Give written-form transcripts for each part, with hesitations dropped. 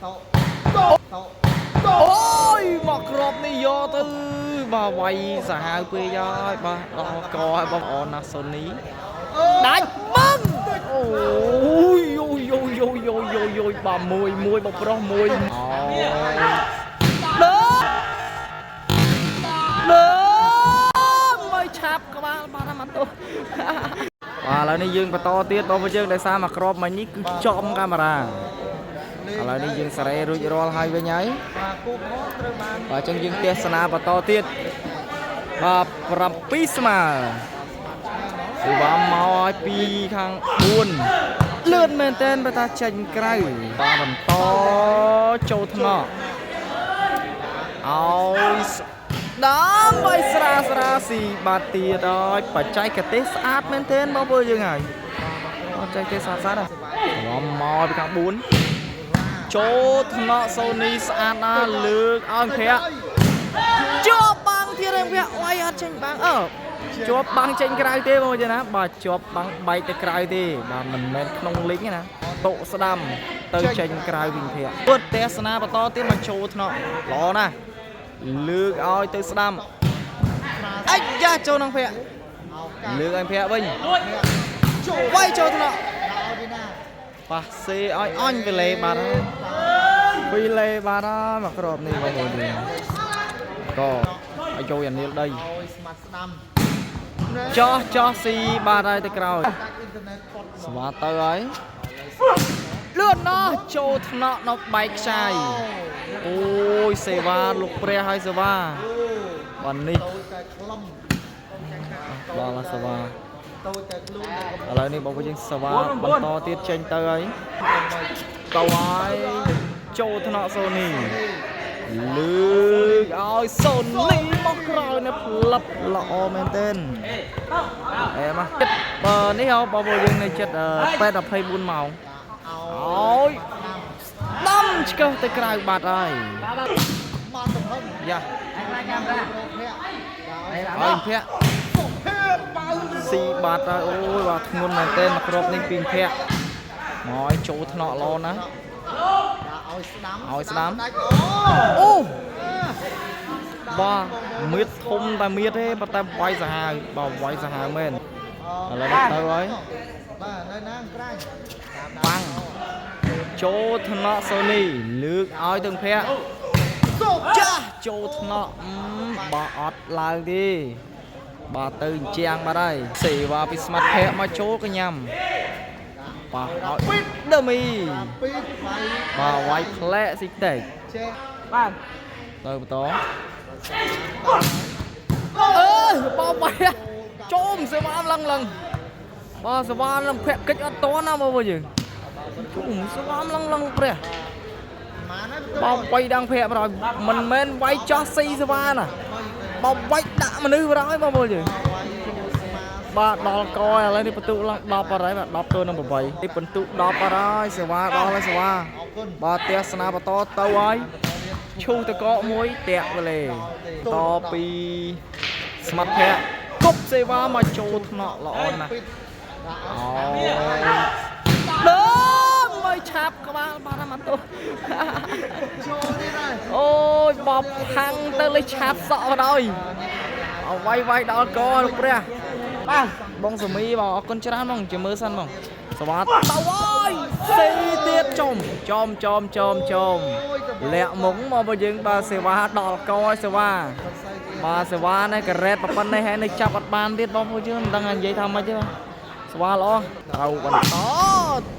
អូយមកក្របនេះយកទៅបាទវាយសាហាវពេកហើយបាទដល់កឲ្យបងប្អូនណាសូនីដាច់បឹងអូយយបាទមួយបងប្រុសមួយលើមិនឆាប់ក្បាលបាទមកទោះបាទឥឡូវនេះយើងបន្តទៀតបងប្អូនយើងដោយសារមកក្របមិញនេះគឺចំកាមេរ៉ាឥឡូវនេះយើងសេរីរួចរាល់ហើយវិញហើយបាទអញ្ចឹងយើងទស្សនាបន្តទៀតបាទ7ស្មើពីវ៉ាមកឲ្យពីខាង4លឿនមែនតើបើថាចេញក្រៅបាទបន្តចូលថ្នាក់ឲ្យដើម្បីស្រាស៊ីបាទទៀតហើយបច្ចេកទេសស្អាតមែនទែនបងប្អូនយើងហើយបច្ចេកទេសស្អាតហើយវ៉ាមកពីខាង4ចូលថ្នាក់សូនីស្អាតណាស់លើកឲ្យប្រាក់ជាប់បាំងទៀតឯងប្រាក់វាយអត់ចេញបាំងជាប់បាំងចេញក្រៅទេបងប្អូនណាបាទជាប់បាំងបែកទៅក្រៅទេបាទមិនមែនក្នុងលីងណាតុស្ដាំទៅចេញក្រៅវិញប្រាក់ពុតទេសនាបន្តទៀតមកចូលថ្នាក់ល្អណាស់លើកឲ្យទៅស្ដាំអាយ៉ាចូលក្នុងប្រាក់លើកឲ្យប្រាក់វិញវាយចូលថ្នាក់ប៉ះសេឲ្យអញវិលេបាត់ហើយមកក្របនេះបងប្អូនយើងក៏ឲ្យចូលយ៉ាងនេះដីចោះស៊ីបាត់ហើយទៅក្រោយស្វាទៅហើយលឿនណោះចូលថ្នាក់នៅបែកខ្ចាយអូយសេវាលោកព្រះហើយសេវាបាទនេះបាទសេវាឥឡូវនេះបងប្អូនយើងសេវាបន្តទៀតចេញទៅហើយទៅហើយចូលថ្នាក់សូនីលើកឲ្យសូនីមកក្រោយនេះផ្លឹបល្អមែនទែនអេមកចិត្តនេះហៅបងប្អូនយើងនៅចិត្ត8:24ម៉ោងឲ្យដាំឆ្កឹះទៅក្រៅបាត់ហើយយ៉ាឲ្យភ័ក្រស៊ីបាត់ហើយអូយបាទធ្ងន់មែនទែនមកគ្របនេះពីភ័ក្រមកឲ្យចូលថ្នាក់ល្អណាស់ឲ្យស្ដាំអូបាទមៀតធំតែមៀតទេប៉ុន្តែវាយសាហាវបាទវាយសាហាវមែនឥឡូវនេះទៅហើយបាទនៅណាក្រាញ់បាំងចូលថ្នាក់សូនីលើកឲ្យទាំងភ័ក្រចាស់ចូលថ្នាក់បាទអត់ឡើងទេបាទទៅអញ្ចាំងបាត់ហើយសេវាពីស្មាត់ភ័ក្រមកចូលកញ្ញាំបាទឲ្យដឺមីបាទវាយផ្លែស៊ីតិចបាទទៅបន្តបងវាយចូលសេវាឡើងបាទសេវាឡើងភ័ក្រកិច្ចអត់តណាមកវិញយើងសេវាឡើងព្រះបងវាយដល់ភ័ក្រrồiមិនមែនវាយចោះស៊ីសេវាណាបងវាយដាក់មនុស្សrồiបងប្អូនយើងបាទដល់កឥឡូវនេះបន្ទុកឡើង10ហើយបាទ10ទល់នឹង8នេះបន្ទុក10ហើយសេវាដល់ហើយសេវាបាទទេសនាបន្តទៅហើយឈូសតកមួយតាក់វលេតពីស្មាត់ភ័ក្រគប់សេវាមកចូលថ្នាក់ល្អណាស់មើលឆាប់ក្បាលបាទមកទោះអូយបបខាំងទៅលេឆាប់សក់បណ្ដោយអវាយដល់កលោកព្រះបាទបងសមីបងអរគុណច្រើនបងជាមើលសិនបងស្វាតទៅហើយសេទៀតចំលាក់មុងមកបើយើងបាទសេវាដល់កឲ្យសេវាបាទសេវានេះការ៉េតប៉ុណ្ណេះហើយនៅចាប់អត់បានទៀតបងប្អូនយើងមិនដឹងនិយាយថាម៉េចទេបាទស្វាល្អត្រូវបន្ត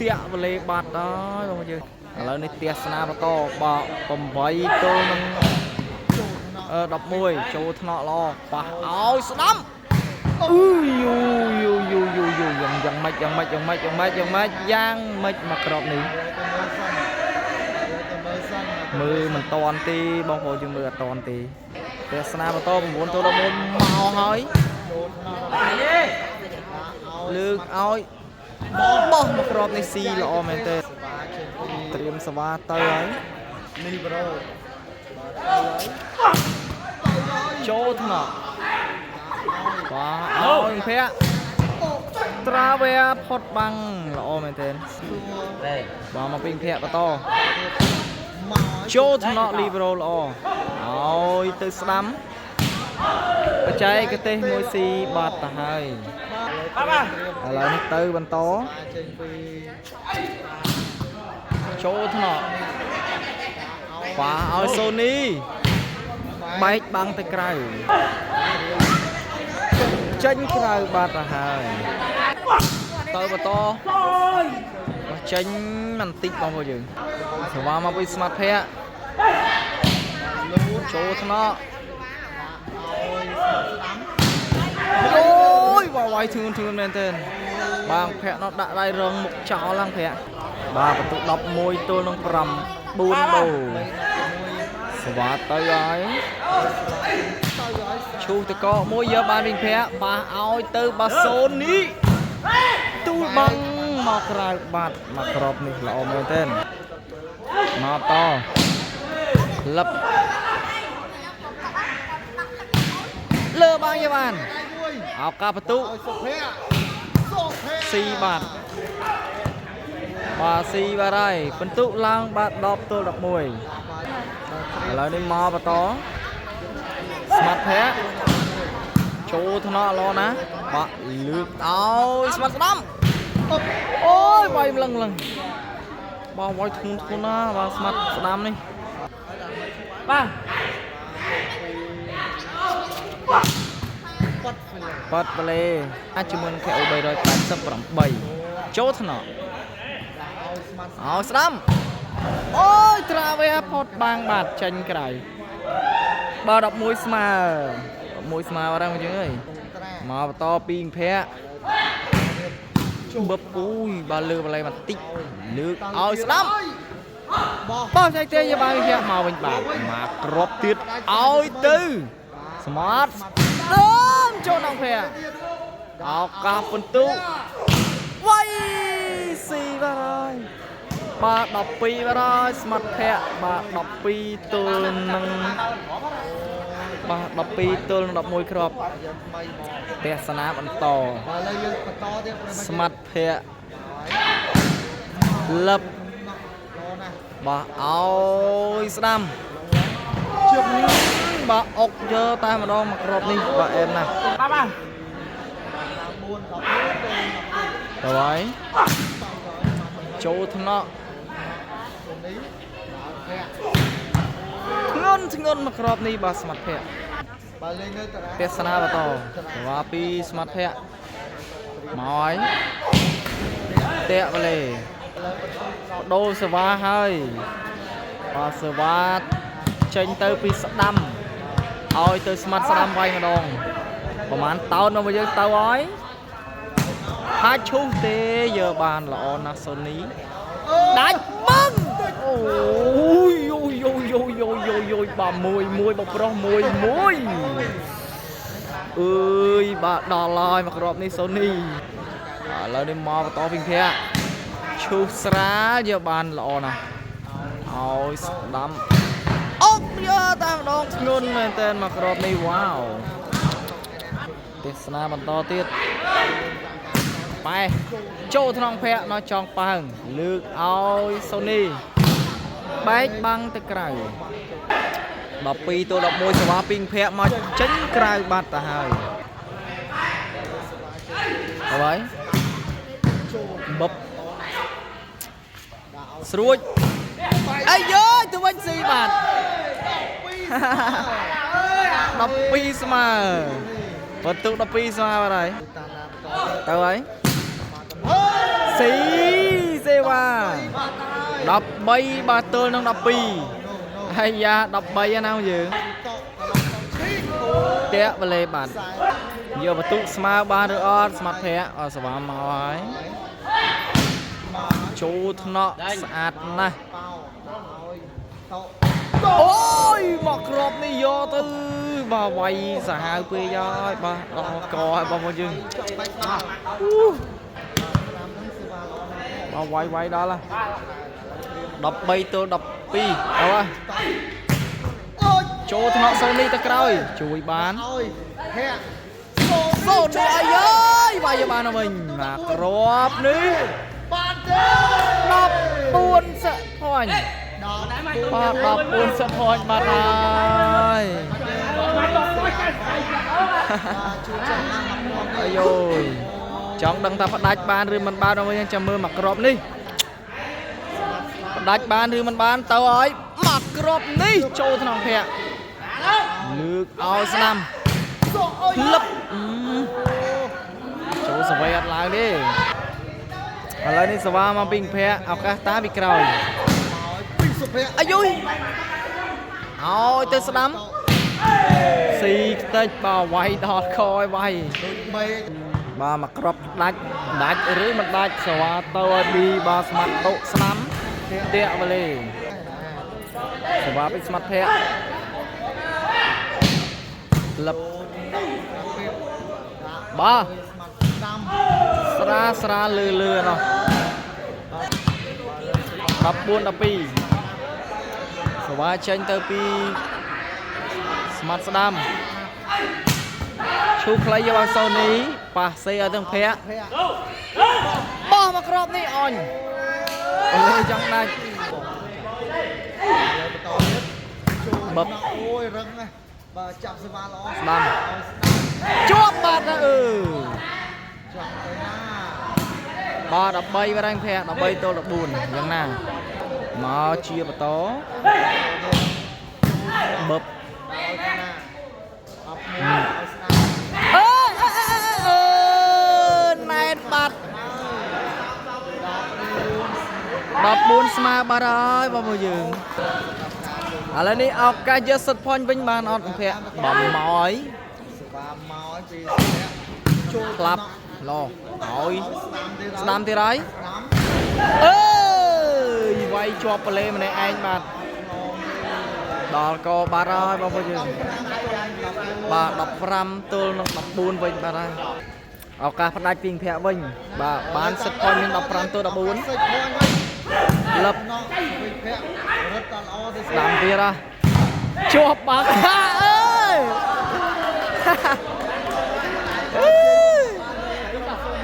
តាក់វលេបាត់ហើយបងប្អូនយើងឥឡូវនេះទេសនាបន្តបាទ8ទល់នឹង11ចូលថ្នាក់ល្អប៉ះឲ្យស្ដាំយ៉ាងម៉េចមកក្របនេះមើលមិនតន់ទេបងប្អូនយើងមើលអត់តន់ទេទេសនាបន្ត9ទល់11មកហើយលើកឲ្យបោះមកក្របនេះស៊ីល្អមែនទេត្រៀមសវ៉ាទៅហើយនេះប្រូចូលថ្នាក់បាទឲ្យភ័ក្រត្រាវែផុតបាំងល្អមែនទេបាទមកពីភ័ក្របន្ត Chô thằng nọ libero lọ ôi từ sắm trái cái tên môi xì bọt ta hơi là nó từ bên tó Chô thằng nọ và ôi Sony bay băng tay cày tranh cày bọt ta hơi từ bên to tranh mình tích bao nhiêu và mà bị smart phe Chô thằng nọ ôi vào quay thương lên tên bang phe nó đã đây rong một chó lăng phe bà tụ đọc môi tôi nó rầm buôn đồ và tới rồi chú thì có môi giờ ba mình phe bà ôi từ bà Sony tu băng mọc ra bạt mà crop này là ôm lên tên nó to lập lơ bao nhiêu bàn học ca tụ xì bạt và xì vào đây phân tụ lang bạt đọc tôi đọc mùi lấy đi mò và to smart thế chú thằng nó lo ná bạn lướt ôi smart lắm ôi quay lần bao quay thun á và smart đam đi ba bật về anh chỉ muốn kẹo bày rồi tám sập rắm bầy chốt thằng nọ áo sắm ôi tra về phốt bang bạt tranh cái ba đọc môi smile vào đây mọi người mà to pin phe bập ui ba lư vào đây mà tích nước áo sắm bao nhiêu tiền cho ba phe màu bình bạc mà crop tiết áo tư smart đơm cho nòng phe áo cà phân tụ quay xì vào rồi ba đọc pi vào rồi smart phe ba đọc pi từ nâng ba đọc pi từ đọc môi crop phe sna bắn to smart phe lập ba áo slam bà ốc dơ tay mà đo mặc rộp đi bà em nè rồi chỗ thằng nọ ngon mặc rộp đi bà smart phe phe sana bà to và pi smart phe mỏi tẹ bà lề đô sờ va hơi và sờ va tranh tới pi đâm ôi từ smart đâm quay mà đònประมาณเตาnó bây giờ tao ấy hai chung tê giờ bàn là on Sony đánh băng ôi bà mùi bà pro mùi ơi bà đò lòi mặc rộp này Sony là đi mò to bình thế chu sá giờ bàn là on ôi đâm giờ ta đón ngôn lên tên mặc rộp này wow tiết sna bằng to tiếtไปโจ้ทองแพะน้อยจองปังเลือกเอาโซนี่แบกบังตะไคร้ดอกปีตัวดอกมวยสวาปิงแพะมาจิ้งไกรบาดตาหายเอาไว้บ๊บสรุปไอ้เยอะตัววันสี่บาทดอกปีสมาประตูดอกปีสมาอะไรเอาไว้สีเซวาดับใบบาเตอร์น้องดับปีให้ยาดับใบยังเอาอยู่เตะไปเลยบัดเยอะประตูสมาบาร์ดออสมาแพ้สวามาไว้ชูทนอสะอาดนะโอ้ยหมอกรอบนี่โยตื้อบาไวสหายเปียย้อยบาดอกอให้บาพยึงมาไวđó là đập bay tôi đập pi đâu à chỗ thằng Sony ta coi chui bán Sony ơi bây giờ bàn của mình là crop ní đập buôn sợ thôi បាទ14សិតហួចបាទហើយអាយយចង់ដឹងថាផ្ដាច់បានឬមិនបានវិញចាំមើលមកក្របនេះផ្ដាច់បានឬមិនបានទៅហើយមកក្របនេះចូលក្នុងភ័ក្រលើកឲ្យស្ដាំលឹបចូលសវ័យអត់ឡើងទេឥឡូវនេះសវ៉ាមកពីភ័ក្រឱកាសតាពីក្រោយអាយុយឲ្យទៅស្ដាំស៊ីខ្ទេចបាទវាយដល់ខឲ្យវាយបាទមកក្របដាច់ឬមិនដាច់សវ៉ាទៅឲ្យពីបាទស្មាត់តុស្ដាំតាក់វលេសវ៉ាពីស្មាត់ភ័ក្រលឹបបាទស្រាលឺណោះ14 12សវ៉ាចេញទៅពីស្មាត់ស្ដាំឈូខ្លីយកឲ្យសូនីប៉ះសេឲ្យទាំងភ័ក្ត្របោះមកក្របនេះអញអូយចង់ដាច់បបអូយរឹងណាបើចាប់សវ៉ាល្អស្ដាំជាប់បាត់ណាជាប់ទៅណាបាទ13បាត់ហើយភ័ក្ត្រ13ទល់14យ៉ាងណាមកជាបន្តបបណែនបាត់14ស្មើបាត់ហើយបងប្អូនយើងឥឡូវនេះឱកាសយកសិតផាញ់វិញបានអត់ភ័ក្របំមកហើយស្វាមកពីចូលក្លាប់ឡោហើយស្ដាំទៀតហើយអើយវាយជាប់ប៉លេម្នាក់ឯងបាទដល់កបាត់ហើយបងប្អូនយើងបាទ15ទល់នឹង14វិញបាទហើយឱកាសផ្ដាច់ពីភ័ក្រវិញបាទបានសិតផាញ់មាន15ទល់14លឹបស្ដាំទៀតហ៎ជាប់បាក់អើយ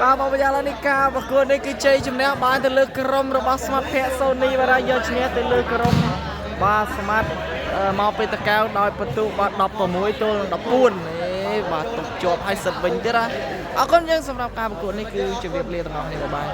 បាទបងប្អូនឥឡូវនេះការប្រកួតនេះគឺជ័យជំនះបានទៅលើក្រុមរបស់ស្មាត់ភ័ក្រសូនីបាទយកឈ្នះទៅលើក្រុមបាទស្មាត់មកពីតកៅដោយបន្ទុកបាទ16ទល់14បាទទុកជាប់ឲ្យសិតវិញទៀតហ៎អរគុណយើងសម្រាប់ការប្រកួតនេះគឺជម្រាបលាទាំងអស់គ្នាបាយ